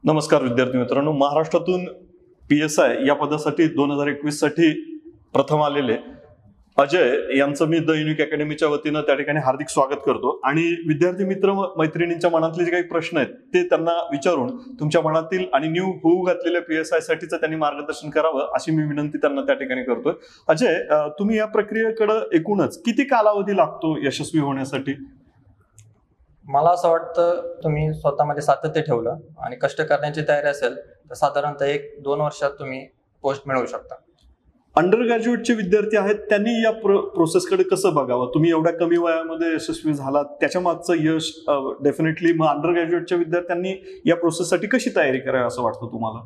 नमस्कार विद्यार्थी मित्रांनो, महाराष्ट्रातून PSI या पदासाठी 2021 साठी प्रथम आलेले अजय यांचं मी द युनिक अकॅडमीच्या वतीनं त्या ठिकाणी हार्दिक स्वागत करतो आणि विद्यार्थी मित्र मैत्रिणींच्या मनातले जे काही प्रश्न आहेत ते त्यांना विचारून तुमच्या मनातील आणि न्यू होऊ घातलेल्या PSI साठीचं त्यांनी मार्गदर्शन करावं अशी मी विनंती त्यांना त्या ठिकाणी करतोय. अजय, तुम्ही या प्रक्रियेकडे एकूणच किती कालावधी लागतो यशस्वी होण्यासाठी? मला असं वाटतं तुम्ही स्वतःमध्ये सातत्य ठेवलं आणि कष्ट करण्याची तयारी असेल तर साधारणतः 1-2 वर्षात तुम्ही पोस्ट मिळवू शकता. अंडर ग्रॅज्युएटचे विद्यार्थी आहेत त्यांनी या प्रोसेसकडे कसं बघावं? तुम्ही एवढ्या कमी वयामध्ये यशस्वी झालात, त्याच्या मागचं यश डेफिनेटली मग अंडर ग्रॅज्युएटच्या विद्यार्थ्यांनी या प्रोसेससाठी कशी तयारी करावी असं वाटतं तुम्हाला?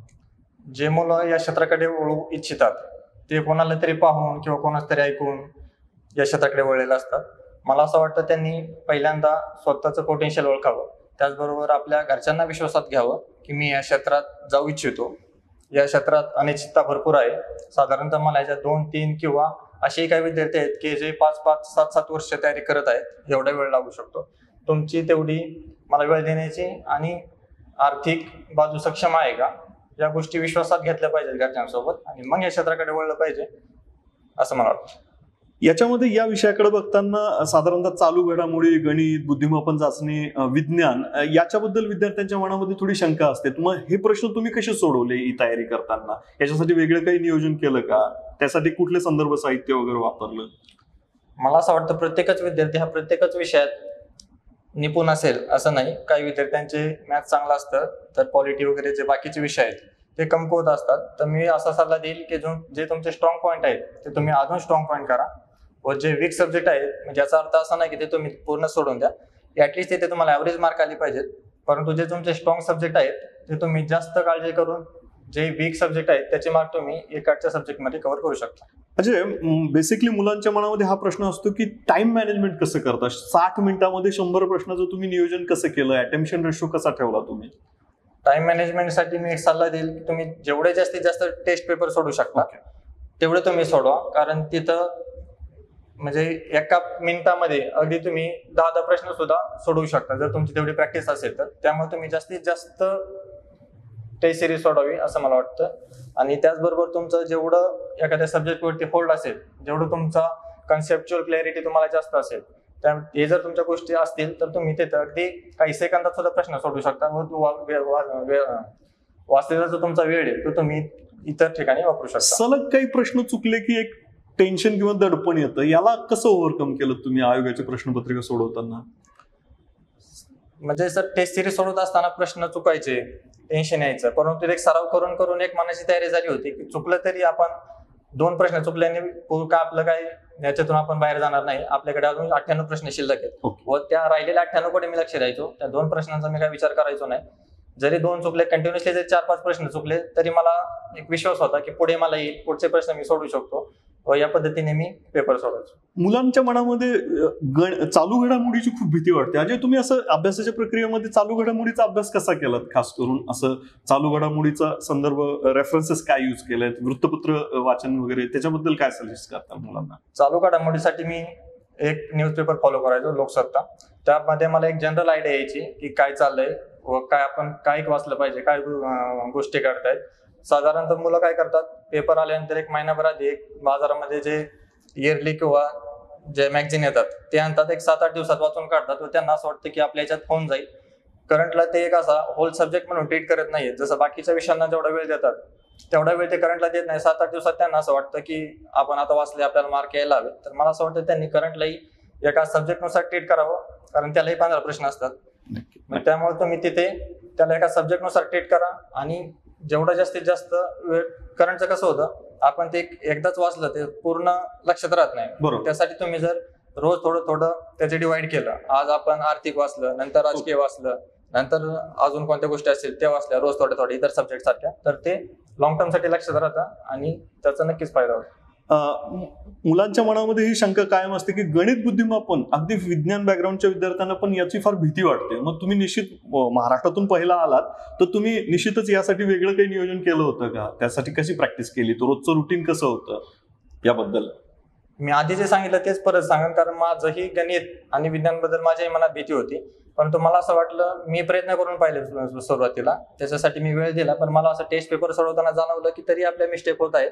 जे मुलं या क्षेत्राकडे वळू इच्छितात ते कोणाला तरी पाहून किंवा कोणाला तरी ऐकून या क्षेत्राकडे वळलेलं असतात. मला असं वाटतं त्यांनी पहिल्यांदा स्वतःचं पोटेन्शियल ओळखावं, त्याचबरोबर आपल्या घरच्यांना विश्वासात घ्यावं की मी या क्षेत्रात जाऊ इच्छितो. या क्षेत्रात अनिश्चितता भरपूर आहे. साधारणतः मला याच्यात 2-3 किंवा असेही काही विद्यार्थी आहेत की जे 5-5, 7-7 वर्ष तयारी करत आहेत. एवढा वेळ लागू शकतो. तुमची तेवढी मला वेळ देण्याची आणि आर्थिक बाजू सक्षम आहे का या गोष्टी विश्वासात घेतल्या पाहिजेत घरच्यांसोबत आणि मग या क्षेत्राकडे वळलं पाहिजे असं मला वाटतं. याच्यामध्ये या विषयाकडे बघताना साधारणतः चालू घडामोडी, गणित, बुद्धिमापन चाचणी, विज्ञान याच्याबद्दल विद्यार्थ्यांच्या मनामध्ये थोडी शंका असते. मग हे प्रश्न तुम्ही कसे सोडवले ही तयारी करताना? याच्यासाठी वेगळं काही नियोजन केलं का? त्यासाठी कुठले संदर्भ साहित्य वगैरे वापरलं? मला असं वाटतं प्रत्येकच विद्यार्थी हा प्रत्येकच विषयात निपुण असेल असं नाही. काही विद्यार्थ्यांचे मॅथ्स चांगलं असतं तर पॉलिटी वगैरे जे बाकीचे विषय आहेत ते कमकुवत असतात. तर मी असा सल्ला देईल की जे तुमचे स्ट्रॉंग पॉईंट आहेत ते तुम्ही अजून स्ट्रॉंग पॉईंट करा व जे वीक सब्जेक्ट आहेत म्हणजे याचा अर्थ असा नाही की ते तुम्ही पूर्ण सोडून द्या. ऍटलिस्ट तिथे तुम्हाला ॲव्हरेज मार्क आले पाहिजेत. परंतु जे तुमचे स्ट्रॉंग सब्जेक्ट आहेत ते तुम्ही जास्त काळजी करून जे वीक सब्जेक्ट आहेत त्याचे मार्क तुम्ही एकाच्या सब्जेक्टमध्ये कव्हर करू शकता. म्हणजे बेसिकली मुलांच्या मनामध्ये हा प्रश्न असतो की टाइम मॅनेजमेंट कसं करता? 60 मिनिटांमध्ये 100 प्रश्नाचं तुम्ही नियोजन कसं केलं? अटेन्शन रेशो कसा ठेवला तुम्ही? टाइम मॅनेजमेंटसाठी मी एक सल्ला देईल की तुम्ही जेवढे जास्तीत जास्त टेस्ट पेपर सोडू शकता तेवढे तुम्ही सोडवा. कारण तिथं म्हणजे एका मिनिटामध्ये अगदी तुम्ही 10 प्रश्न सुद्धा सोडवू शकता जर तुमची तेवढी प्रॅक्टिस असेल तर. त्यामुळे तुम्ही जास्तीत जास्त टेस्ट सिरीज सोडवावी असं मला वाटतं. आणि त्याचबरोबर तुमचं जेवढं एखाद्या सब्जेक्टवरती होल्ड असेल, जेवढं तुमचा कन्सेप्च्युअल क्लॅरिटी तुम्हाला जास्त असेल, हे जर तुमच्या गोष्टी असतील तर तुम्ही तिथं अगदी काही सेकंदात सुद्धा प्रश्न सोडू शकता. वाचलेला जो तुमचा वेळ आहे तो तुम्ही इतर ठिकाणी वापरू शकता. सलग काही प्रश्न चुकले की एक टेन्शन किंवा दडपण येतं, याला कसं ओव्हरकम केलं तुम्ही आयोगाची प्रश्नपत्रिका सोडवताना? म्हणजे सर टेस्ट सिरीज सोडवत असताना प्रश्न चुकायचे, टेन्शन यायचं, परंतु एक सराव करून करून एक मनाची तयारी झाली होती की चुकलं तरी आपण 2 प्रश्न चुकल्याने का आपलं काय याच्यातून आपण बाहेर जाणार नाही. आपल्याकडे अजून 98 प्रश्न शिल्लक आहेत व त्या राहिलेल्या 98 कडे मी लक्ष द्यायचो. त्या 2 प्रश्नांचा मी काय विचार करायचो नाही. जरी 2 चुकले, कंटिन्युअसली जरी 4-5 प्रश्न चुकले तरी मला एक विश्वास होता की पुढे मला येईल, पुढचे प्रश्न मी सोडू शकतो व या पद्धतीने मी पेपर सोडवायचो. मुलांच्या मनामध्ये चालू घडामोडीची खूप भीती वाटते. अजय, तुम्ही असं अभ्यासाच्या प्रक्रियेमध्ये चालू घडामोडीचा अभ्यास कसा केलात? खास करून असं चालू घडामोडीचा संदर्भ रेफरन्सेस काय यूज केलेत? वृत्तपत्र वाचन वगैरे त्याच्याबद्दल काय सजेस्ट करता मुलांना? चालू घडामोडीसाठी मी एक न्यूजपेपर फॉलो करायचो, लोकसत्ता. त्यामध्ये मला एक जनरल आयडिया यायची की काय चाललंय व काय आपण काय वाचलं पाहिजे, काय गोष्टी करतायत. साधारणतः मुलं काय करतात, पेपर आल्यानंतर 1 महिनाभर आधी एक बाजारामध्ये जे इयरली किंवा जे मॅगझिन येतात ते आणतात, एक 7-8 दिवसात वाचून काढतात व त्यांना असं वाटतं की आपल्या याच्यात होऊन जाईल. करंटला ते एक असा होल सब्जेक्ट म्हणून ट्रीट करत नाहीये. जसं बाकीच्या विषयांना जेवढा वेळ देतात तेवढा वेळ ते करंटला देत नाही. 7-8 दिवसात त्यांना असं वाटतं की आपण आता वाचले, आपल्याला मार्क यायला हवे. तर मला असं वाटतं त्यांनी करंटलाही एका सब्जेक्टनुसार ट्रीट करावं, कारण त्यालाही 15 प्रश्न असतात. त्यामुळे तुम्ही तिथे त्याला एका सब्जेक्टनुसार ट्रीट करा आणि जेवढं जास्तीत जास्त वेळ. करंटचं कसं होतं, आपण ते एकदाच वाचलं ते पूर्ण लक्षात राहत नाही. त्यासाठी तुम्ही जर रोज थोडं थोडं त्याचे डिवाइड केलं, आज आपण आर्थिक वाचलं, नंतर राजकीय वाचलं, नंतर अजून कोणत्या गोष्टी असतील त्या वाचल्या, रोज थोड्या थोड्या इतर सब्जेक्ट सारख्या, तर ते लॉंग टर्म साठी लक्षात राहतं आणि त्याचा नक्कीच फायदा होतो. मुलांच्या मनामध्ये ही शंका कायम असते की गणित, बुद्धिमापन, अगदी विज्ञान बॅकग्राऊंडच्या विद्यार्थ्यांना पण याची फार भीती वाटते. मग तुम्ही निश्चित महाराष्ट्रातून पहिला आलात तर तुम्ही निश्चितच यासाठी वेगळं काही नियोजन केलं होतं का? त्यासाठी कशी प्रॅक्टिस केली? तो रोजचं रुटीन कसं होतं याबद्दल? मी आधी जे सांगितलं तेच परत सांगेन, कारण माझंही गणित आणि विज्ञानबद्दल माझ्याही मनात भीती होती. परंतु मला असं वाटलं, मी प्रयत्न करून पाहिले सुरुवातीला, त्याच्यासाठी मी वेळ दिला, पण मला असं टेस्ट पेपर सोडवताना जाणवलं की तरी आपल्या मिस्टेक होत आहेत.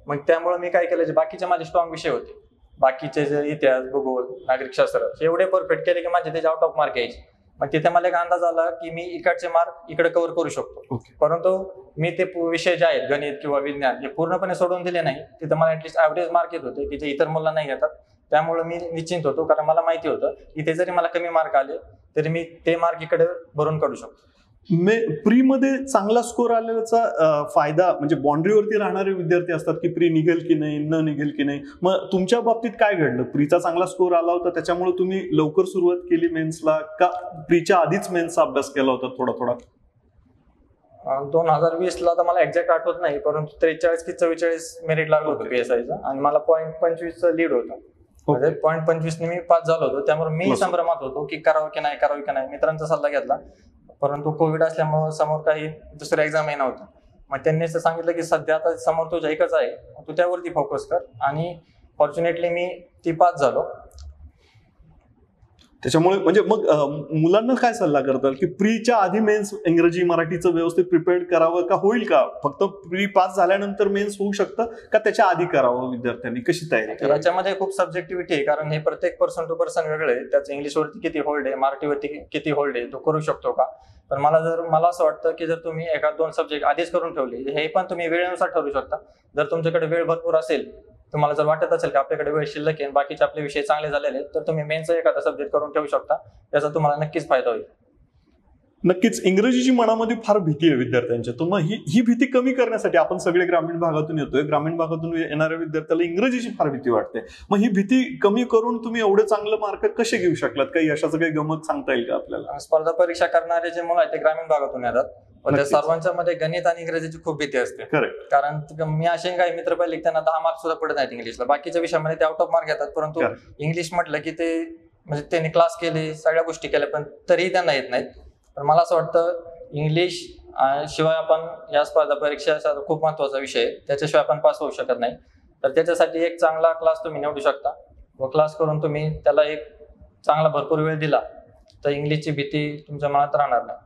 मग त्यामुळे मी काय केलं, जे बाकीचे माझे स्ट्रॉंग विषय होते, बाकीचे जे इतिहास, भूगोल, नागरिकशास्त्र हे एवढे परफेक्ट केले की माझे त्याचे आउट ऑफ मार्क यायचे. मग तिथे मला एक अंदाज आला की मी इकडचे मार्क इकडे कव्हर करू शकतो. परंतु मी ते विषय जे आहेत, गणित किंवा विज्ञान, हे पूर्णपणे सोडून दिले नाही. तिथे मला ऍटलीस्ट ऍव्हरेज मार्क येत होते की जे इतर मुलांना नाही येतात. त्यामुळे मी निश्चिंत होतो, कारण मला माहिती होतं इथे जरी मला कमी मार्क आले तरी मी ते मार्क इकडे भरून काढू शकतो. प्री मध्ये चांगला स्कोर आल्याचा फायदा म्हणजे बाउंड्रीवरती राहणारे विद्यार्थी असतात की प्री निघेल की नाही, न निघेल की नाही. मग तुमच्या बाबतीत काय घडलं? प्रीचा चांगला स्कोर आला होता त्याच्यामुळे तुम्ही लवकर सुरुवात केली मेन्सला, का प्रीच्या आधीच मेन्सचा अभ्यास केला होता थोडा थोडा? 2020 तर मला एक्झॅक्ट आठवत नाही, परंतु 43 की 44 मेरिट लागलं होतं PSIचं, आणि मला 0.25 लीड होतं. म्हणजे 0.25 ने मी पास झालो होतो. त्यामुळे मी संभ्रमात होतो की करावं की नाही. मित्रांचा सल्ला घेतला, परंतु कोविड असल्यामुळे समोर काही दुसऱ्या एक्झामही नव्हतं. मग त्यांनी असं सांगितलं की सध्या आता समोर तुझ्या एकच आहे, तू त्यावरती फोकस कर. आणि फॉर्च्युनेटली मी ती पास झालो. त्याच्यामुळे म्हणजे मग मुलांना काय सल्ला करताल की प्रीच्या आधी मेन्स इंग्रजी मराठीचं व्यवस्थित प्रिपेअर करावं, का होईल का फक्त प्री पास झाल्यानंतर मेन्स होऊ शकतं, का त्याच्या आधी करावं? विद्यार्थ्यांनी कशी तयारी करावी? याच्यामध्ये खूप सब्जेक्टिव्हिटी आहे, कारण हे प्रत्येक पर्सन टू पर्सन वेगळं आहे. त्याचं इंग्लिशवरती किती होल्ड आहे, मराठीवरती किती होल्ड आहे, तो करू शकतो का? पण मला असं वाटतं की जर तुम्ही एखाद 2 सब्जेक्ट आधीच करून ठेवले, हे पण तुम्ही वेळेनुसार ठरवू शकता. जर तुमच्याकडे वेळ भरपूर असेल, तुम्हाला जर वाटत असेल की आपल्याकडे वेळ शिल्लक आहे, बाकीचे आपले विषय चांगले झालेले आहेत, तर तुम्ही मेन्सचा एखादा सब्जेक्ट करून ठेवू शकता. त्याचा तुम्हाला नक्कीच फायदा होईल. नक्कीच इंग्रजीची मनामध्ये फार भीती आहे विद्यार्थ्यांच्या. तर मग ही भीती कमी करण्यासाठी, आपण सगळे ग्रामीण भागातून येतोय, ग्रामीण भागातून येणाऱ्या विद्यार्थ्याला इंग्रजीची फार भीती वाटते. मग ही भीती कमी करून तुम्ही एवढे चांगले मार्क कसे घेऊ शकलात? काही यशाचं काही गमत सांगता येईल का आपल्याला? स्पर्धा परीक्षा करणारे जे मुलं आहेत ते ग्रामीण भागातून येतात. पण त्या सर्वांच्या मध्ये गणित आणि इंग्रजीची खूप भीती असते. कारण मी असे काही मित्र पाहिले त्यांना 10 मार्क सुद्धा पडत नाहीत इंग्लिशला. बाकीच्या विषयामध्ये ते आउट ऑफ मार्क घेतात, परंतु इंग्लिश म्हटलं की ते म्हणजे त्यांनी क्लास केले, सगळ्या गोष्टी केल्या, पण तरीही त्यांना येत नाहीत. पण मला असं वाटतं इंग्लिश शिवाय आपण या स्पर्धा परीक्षा खूप महत्वाचा विषय आहे, त्याच्याशिवाय आपण पास होऊ शकत नाही. तर त्याच्यासाठी एक चांगला क्लास तुम्ही निवडू शकता, व क्लास करून तुम्ही त्याला एक चांगला भरपूर वेळ दिला तर इंग्लिशची भीती तुमच्या मनात राहणार नाही.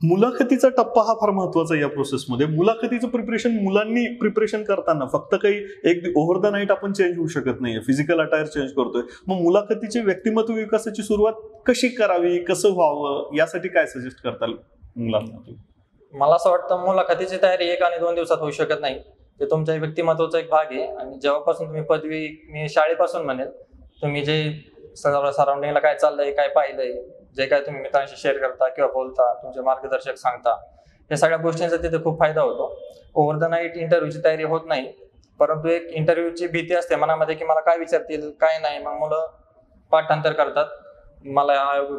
मुलाखतीचा टप्पा हा फार महत्वाचा आहे या प्रोसेसमध्ये. मुलाखतीचं प्रिपरेशन मुलांनी प्रिपरेशन करताना फक्त काही एक ओव्हर द नाईट आपण चेंज होऊ शकत नाहीये, फिजिकल अटायर चेंज करतोय. मग मुलाखतीचे व्यक्तिमत्व विकासाची सुरुवात कशी करावी, कसं व्हावं, यासाठी काय सजेस्ट करताल मुलांना? मला असं वाटतं मुलाखतीची तयारी 1 आणि 2 दिवसात होऊ शकत नाही. ते तुमच्या व्यक्तिमत्वाचा एक भाग आहे. आणि जेव्हापासून तुम्ही पदवी, मी शाळेपासून म्हणेल, तुम्ही जे सराउंडिंगला काय चाललंय, काय पाहिलंय, जे काय तुम्ही मित्रांशी शेअर करता किंवा बोलता, तुमचे मार्गदर्शक सांगता, या सगळ्या गोष्टींचा तिथे खूप फायदा होतो. ओव्हर द नाईट इंटरव्ह्यूची तयारी होत नाही, परंतु एक इंटरव्ह्यूची भीती असते मनामध्ये की मला काय विचारतील, काय नाही. मग मुलं पाठांतर करतात, मला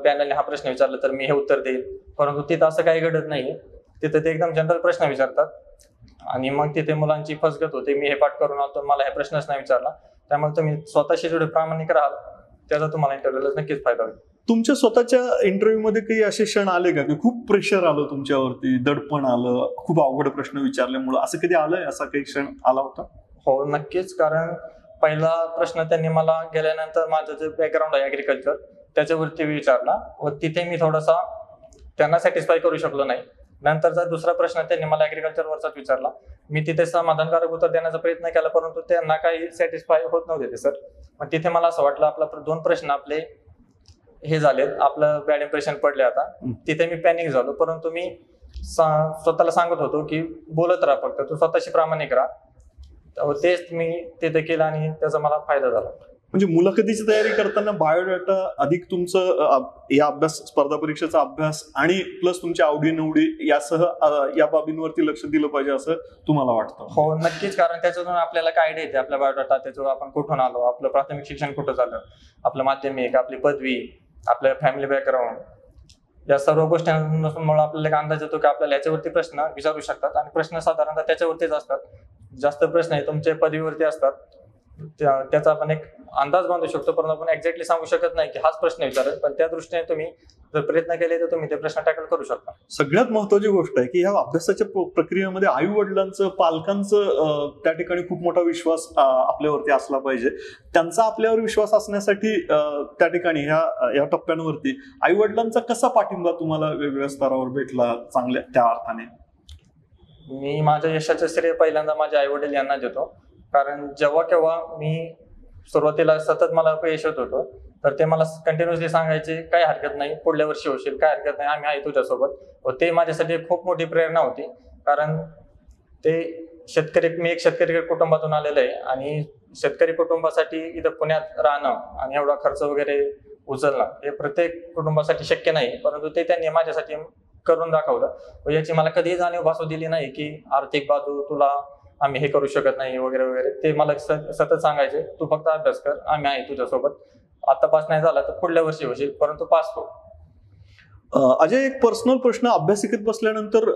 पॅनलने हा प्रश्न विचारला तर मी हे उत्तर देईल, परंतु तिथं असं काही घडत नाही. तिथं ते एकदम जनरल प्रश्न विचारतात आणि मग तिथे मुलांची फसगत होते. मी हे पाठ करून आलो, मला हे प्रश्नच नाही विचारला. त्यामुळे तुम्ही स्वतःशी जेवढे प्रामाणिक राहाल त्याचा तुम्हाला इंटरव्ह्यूला नक्कीच फायदा होईल. तुमच्या स्वतःच्या इंटरव्ह्यू मध्ये काही असे क्षण आले का की खूप प्रेशर आलं तुमच्यावरती, दडपण आलं, खूप अवघड प्रश्न विचारल्यामुळे, असं कधी आलंय? असा काही क्षण आला होता? हो, नक्कीच. कारण पहिला प्रश्न त्यांनी मला गेल्यानंतर माझं जे बॅकग्राऊंड आहे ऍग्रिकल्चर त्याच्यावरती विचारला, व तिथे मी थोडासा त्यांना सॅटिस्फाय करू शकलो नाही. नंतरचा दुसरा प्रश्न त्यांनी मला ऍग्रिकल्चर वरचाच विचारला. मी तिथे समाधानकारक उत्तर देण्याचा प्रयत्न केला, परंतु त्यांना काही सॅटिस्फाय होत नव्हते ते सर. मग तिथे मला असं वाटलं आपला 2 प्रश्न आपले हे झालेत, आपलं बॅड इम्प्रेशन पडले. आता तिथे मी पॅनिक झालो, परंतु मी स्वतःला सांगत होतो की बोलत राहा, फक्त तू स्वतःशी प्रामाणिक राहा. तेच मी तिथे केलं आणि त्याचा मला फायदा झाला. म्हणजे मुलाखतीची तयारी करताना बायोडाटा अधिक तुमचं या अभ्यास, स्पर्धा परीक्षेचा अभ्यास आणि प्लस तुमच्या आवडीनिवडी यासह या बाबींवरती लक्ष दिलं पाहिजे असं तुम्हाला वाटतं? हो, नक्कीच. कारण त्याच्यातून आपल्याला काय आयडिया येते, आपला बायोडाटा, त्याच्यावर आपण कुठून आलो, आपलं प्राथमिक शिक्षण कुठं झालं, आपलं माध्यमिक, आपली पदवी, आपलं फॅमिली बॅकग्राऊंड, या सर्व गोष्टींमुळे आपल्याला एक अंदाज येतो की आपल्याला याच्यावरती प्रश्न विचारू शकतात. आणि प्रश्न साधारणतः त्याच्यावरतीच असतात. जास्त प्रश्न हे तुमचे पदवीवरती असतात. त्याचा आपण एक अंदाज बांधू शकतो, परंतु आपण एक्झॅक्टली सांगू शकत नाही की हाच प्रश्न विचारेल. पण त्या दृष्टीने तुम्ही जर प्रयत्न केले तर तुम्ही ते प्रश्न टॅकल करू शकता. सगळ्यात महत्वाची गोष्ट आहे की ह्या अभ्यासाच्या प्रक्रियेमध्ये आई वडिलांचं, पालकांचं त्या ठिकाणी खूप मोठा विश्वास आपल्यावरती असला पाहिजे. त्यांचा आपल्यावर विश्वास असण्यासाठी त्या ठिकाणी ह्या टप्प्यांवरती आई वडिलांचा कसा पाठिंबा तुम्हाला वेगवेगळ्या स्तरावर भेटला चांगल्या त्या अर्थाने? मी माझ्या यशाचं श्रेय पहिल्यांदा माझ्या आई वडील यांना देतो. कारण जेव्हा केव्हा मी सुरुवातीला सतत मला अपयश येत होतं, तर ते मला कंटिन्युअसली सांगायचे काय हरकत नाही, पुढल्या वर्षी होशील, काय हरकत नाही, आम्ही आहे तुझ्यासोबत. व ते माझ्यासाठी खूप मोठी प्रेरणा होती. कारण ते मी एक शेतकरी कुटुंबातून आलेलो आहे आणि शेतकरी कुटुंबासाठी इथं पुण्यात राहणं आणि एवढा खर्च वगैरे उचलणं हे प्रत्येक कुटुंबासाठी शक्य नाही. परंतु ते त्यांनी माझ्यासाठी करून दाखवलं व याची मला कधीही जाणीव भासू दिली नाही की आर्थिक बाजू तुला आम्ही हे करू शकत नाही वगैरे वगैरे. ते मला सतत सांगायचे तू फक्त अभ्यास कर, आम्ही आहे तुझ्यासोबत, आता पास नाही झाला तर पुढल्या वर्षी होशील, परंतु पास हो. अजय, एक पर्सनल प्रश्न. अभ्यासिकेत बसल्यानंतर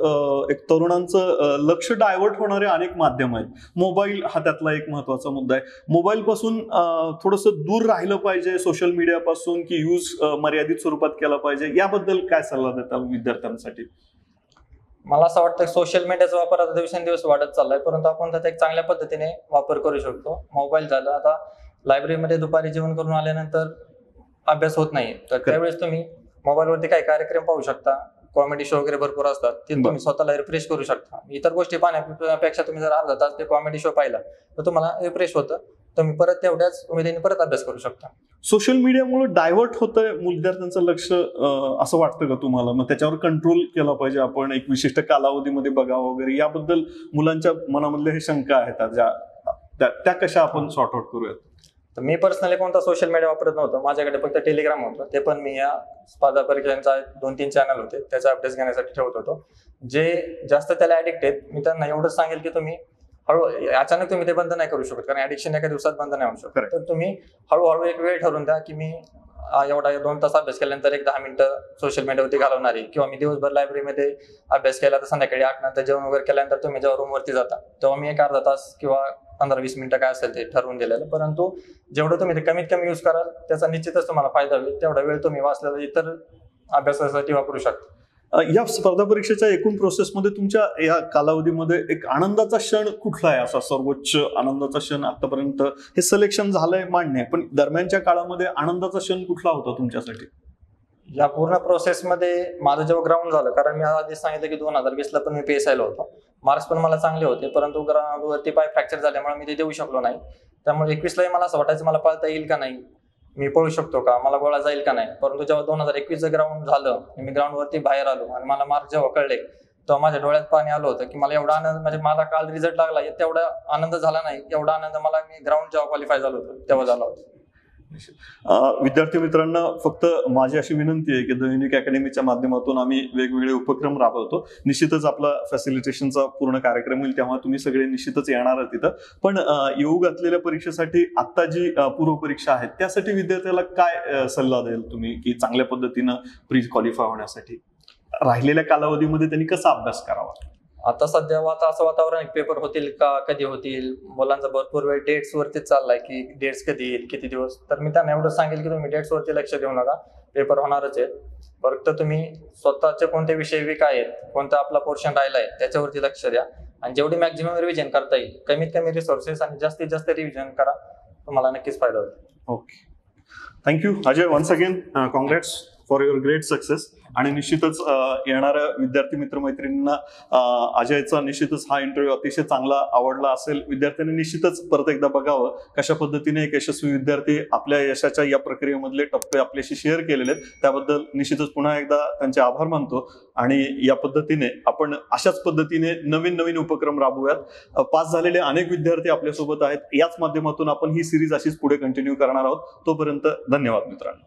एक तरुणांचं लक्ष डायव्हर्ट होणारे अनेक माध्यम आहेत. मोबाईल हा त्यातला एक महत्वाचा मुद्दा आहे. मोबाईल पासून थोडंसं दूर राहिलं पाहिजे, सोशल मीडिया पासून, की यूज मर्यादित स्वरूपात केला पाहिजे, याबद्दल काय सल्ला देता विद्यार्थ्यांसाठी? मला असं वाटतं की सोशल मीडियाचा वापर आता दिवसेंदिवस वाढत चाललाय, परंतु आपण त्याचा एक चांगल्या पद्धतीने वापर करू शकतो. मोबाईल झाला, आता लायब्ररीमध्ये दुपारी जेवण करून आल्यानंतर अभ्यास होत नाही, तर त्यावेळेस तुम्ही मोबाईलवरती काही कार्यक्रम पाहू शकता. कॉमेडी शो वगैरे भरपूर असतात, ते तुम्ही स्वतःला रिफ्रेश करू शकता. इतर गोष्टी पाहण्यापेक्षा तुम्ही जर अर्धा तास ते कॉमेडी शो पाहिला तर तुम्हाला रिफ्रेश होतं. तुम्ही परत तेवढ्याच उमेदीने परत अभ्यास करू शकता. सोशल मीडियामुळे डायव्हर्ट होतंय विद्यार्थ्यांचं लक्ष असं वाटतं का तुम्हाला? मग त्याच्यावर कंट्रोल केला पाहिजे आपण, एक विशिष्ट कालावधीमध्ये बघावं वगैरे, याबद्दल मुलांच्या मनामधल्या हे शंका आहेत त्या कशा आपण सॉर्ट आउट करूयात? तर मी पर्सनली कोणता सोशल मीडिया वापरत नव्हतं. माझ्याकडे फक्त टेलिग्राम होतं. ते पण मी या स्पर्धा परीक्षांचा 2-3 चॅनल होते त्याचा अभ्यास घेण्यासाठी ठेवत होतो. जे जास्त त्याला ऍडिक्ट आहेत, मी त्यांना एवढंच सांगेल की तुम्ही अचानक तुम्ही ते बंद नाही करू शकत, कारण ऍडिक्शन एका दिवसात बंद नाही होऊ शकत. तर तुम्ही हळूहळू एक वेळ ठरवून द्या की मी एवढा 2 तास अभ्यास केल्यानंतर एक 10 मिनिटं सोशल मीडियावरती घालवणार आहे, किंवा मी दिवसभर लायब्ररीमध्ये अभ्यास केला तर संध्याकाळी 8 नंतर जेवण वगैरे केल्यानंतर तुम्ही जेव्हा रूमवरती जाता तेव्हा मी एक अर्धा तास किंवा 15-20 मिनिटं काय असेल ते ठरवून दिलेलं. परंतु जेवढं तुम्ही ते कमीत कमी यूज कराल त्याचा निश्चितच तुम्हाला फायदा होईल. तेवढा वेळ तुम्ही वाचलेला इतर अभ्यासासाठी वापरू शकता. या स्पर्धा परीक्षेच्या एकूण प्रोसेसमध्ये तुमच्या या कालावधीमध्ये एक आनंदाचा क्षण कुठला आहे, असा सर्वोच्च आनंदाचा क्षण? आतापर्यंत हे सिलेक्शन झालंय मान्य, पण दरम्यानच्या काळामध्ये आनंदाचा क्षण कुठला होता तुमच्यासाठी? या पूर्ण प्रोसेसमध्ये माझं जेव्हा ग्राउंड झालं, कारण मी आधी सांगितलं की 2020ला पण मी PSIला होतो, मार्क्स पण मला चांगले होते, परंतु ग्राउंडवरती पाय फ्रॅक्चर झाल्यामुळे मी ते देऊ शकलो नाही. त्यामुळे 21लाही मला असं वाटायचं मला पळता येईल का नाही, मी पळू शकतो का, मला गोळा जाईल का नाही. परंतु जेव्हा 2021चं ग्राउंड झालं, मी ग्राउंडवरती बाहेर आलो आणि मला मार्क जेव्हा कळले तेव्हा माझ्या डोळ्यात पाणी आलं होतं की मला एवढा आनंद, म्हणजे मला काल रिझल्ट लागला तेवढा आनंद झाला नाही, एवढा आनंद मला मी ग्राउंड जेव्हा क्वालिफाय झालो होतो तेव्हा झाला होता. विद्यार्थी मित्रांना फक्त माझी अशी विनंती आहे की द युनिक अकॅडमीच्या माध्यमातून आम्ही वेगवेगळे उपक्रम राबवतो. निश्चितच आपला फॅसिलिटेशनचा पूर्ण कार्यक्रम होईल, तेव्हा तुम्ही सगळे निश्चितच येणार आहात तिथं. पण येऊ घातलेल्या परीक्षेसाठी आता जी पूर्व परीक्षा आहेत त्यासाठी विद्यार्थ्याला काय सल्ला द्याल तुम्ही, की चांगल्या पद्धतीनं प्री क्वालिफाय होण्यासाठी राहिलेल्या कालावधीमध्ये त्यांनी कसा अभ्यास करावा? आता सध्या असं वातावरण, पेपर होतील का, कधी होतील, मुलांचा भरपूर वेळ डेट्स वरतीच चाललाय की डेट्स कधी येईल, किती दिवस. तर मी त्यांना एवढं सांगेल की तुम्ही डेट्स वरती लक्ष देऊ नका, पेपर होणारच आहेत. फक्त तुम्ही स्वतःचे कोणते विषय वीक आहेत, कोणता आपला पोर्शन राहिलाय त्याच्यावरती लक्ष द्या आणि जेवढी मॅक्झिमम रिव्हिजन करता येईल, कमीत कमी रिसोर्सेस आणि जास्तीत जास्त रिव्हिजन करा, तुम्हाला नक्कीच फायदा होईल. Okay, thank you Ajay. Once again congrats for your great success. आणि निश्चितच येणाऱ्या विद्यार्थी मित्रमैत्रिणींना अजयचा निश्चितच हा इंटरव्ह्यू अतिशय चांगला आवडला असेल. विद्यार्थ्यांनी निश्चितच परत एकदा बघावं कशा पद्धतीने एक यशस्वी विद्यार्थी आपल्या यशाच्या या प्रक्रियेमधले टप्पे आपल्याशी शेअर केलेले आहेत. त्याबद्दल निश्चितच पुन्हा एकदा त्यांचे आभार मानतो आणि या पद्धतीने आपण अशाच पद्धतीने नवीन नवीन उपक्रम राबवूयात. पास झालेले अनेक विद्यार्थी आपल्यासोबत आहेत. याच माध्यमातून आपण ही सिरीज अशीच पुढे कंटिन्यू करणार आहोत. तोपर्यंत धन्यवाद मित्रांनो.